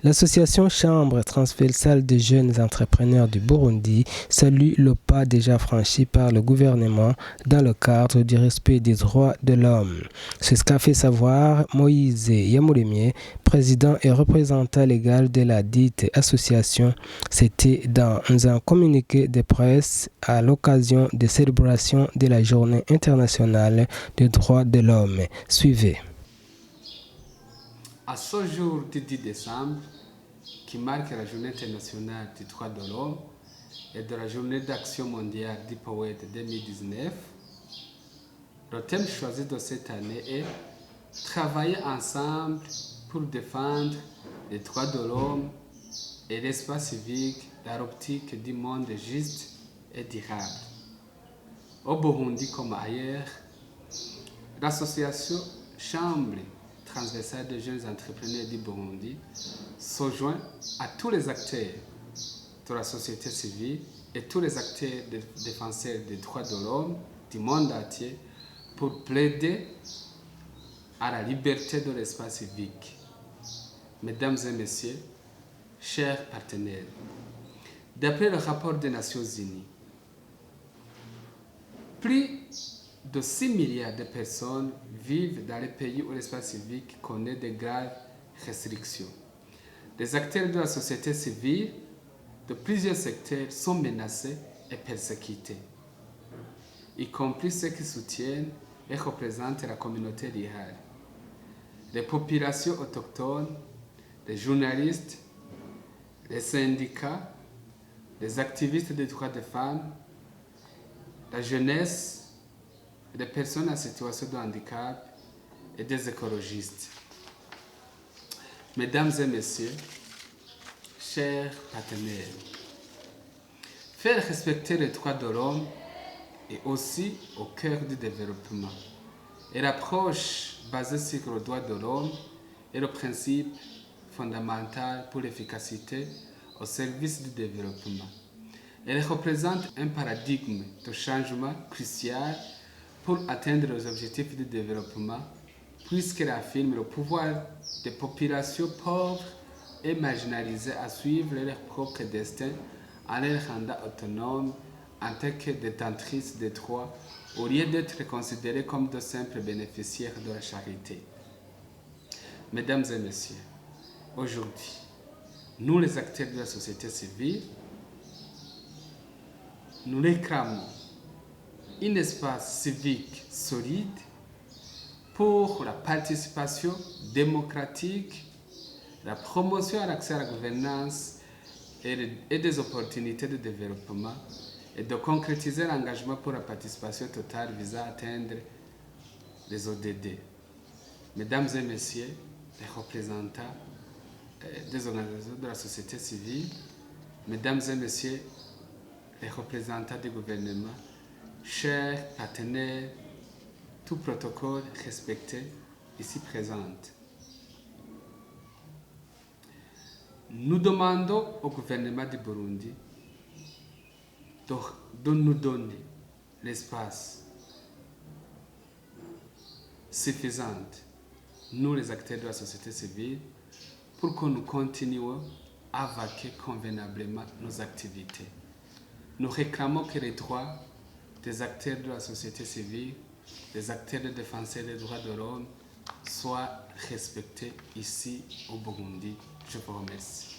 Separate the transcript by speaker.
Speaker 1: L'association Chambre transversale des jeunes entrepreneurs du Burundi salue le pas déjà franchi par le gouvernement dans le cadre du respect des droits de l'homme. C'est ce qu'a fait savoir Moïse Yamouremier, président et représentant légal de la dite association. C'était dans un communiqué de presse à l'occasion des célébrations de la Journée internationale des droits de l'homme. Suivez.
Speaker 2: À ce jour du 10 décembre, qui marque la Journée internationale des droits de l'homme et de la Journée d'action mondiale du poète 2019, le thème choisi de cette année est « Travailler ensemble pour défendre les droits de l'homme et l'espace civique dans l'optique du monde juste et durable ». Au Burundi comme ailleurs, l'association Chambre transversale des jeunes entrepreneurs du Burundi se joint à tous les acteurs de la société civile et tous les acteurs défenseurs des droits de l'homme du monde entier pour plaider à la liberté de l'espace civique. Mesdames et messieurs, chers partenaires, d'après le rapport des Nations Unies, plus de 6 milliards de personnes vivent dans les pays où l'espace civique connaît de graves restrictions. Les acteurs de la société civile de plusieurs secteurs sont menacés et persécutés, y compris ceux qui soutiennent et représentent la communauté rurale. Les populations autochtones, les journalistes, les syndicats, les activistes des droits des femmes, la jeunesse, des personnes en situation de handicap et des écologistes. Mesdames et messieurs, chers partenaires, faire respecter les droits de l'homme est aussi au cœur du développement. Et l'approche basée sur le droit de l'homme est le principe fondamental pour l'efficacité au service du développement. Elle représente un paradigme de changement crucial pour atteindre les objectifs du développement, puisqu'elle affirme le pouvoir des populations pauvres et marginalisées à suivre leur propre destin en les rendant autonomes en tant que détentrices des droits, au lieu d'être considérées comme de simples bénéficiaires de la charité. Mesdames et messieurs, aujourd'hui, nous les acteurs de la société civile, nous réclamons un espace civique solide pour la participation démocratique, la promotion à l'accès à la gouvernance et des opportunités de développement et de concrétiser l'engagement pour la participation totale visant à atteindre les ODD. Mesdames et messieurs, les représentants des organisations de la société civile, mesdames et messieurs, les représentants du gouvernement, chers partenaires, tout protocole respecté ici présent. Nous demandons au gouvernement du Burundi de nous donner l'espace suffisant, nous les acteurs de la société civile, pour que nous continuions à vaquer convenablement nos activités. Nous réclamons que les droits des acteurs de la société civile, des acteurs de défenseurs des droits de l'homme soient respectés ici au Burundi. Je vous remercie.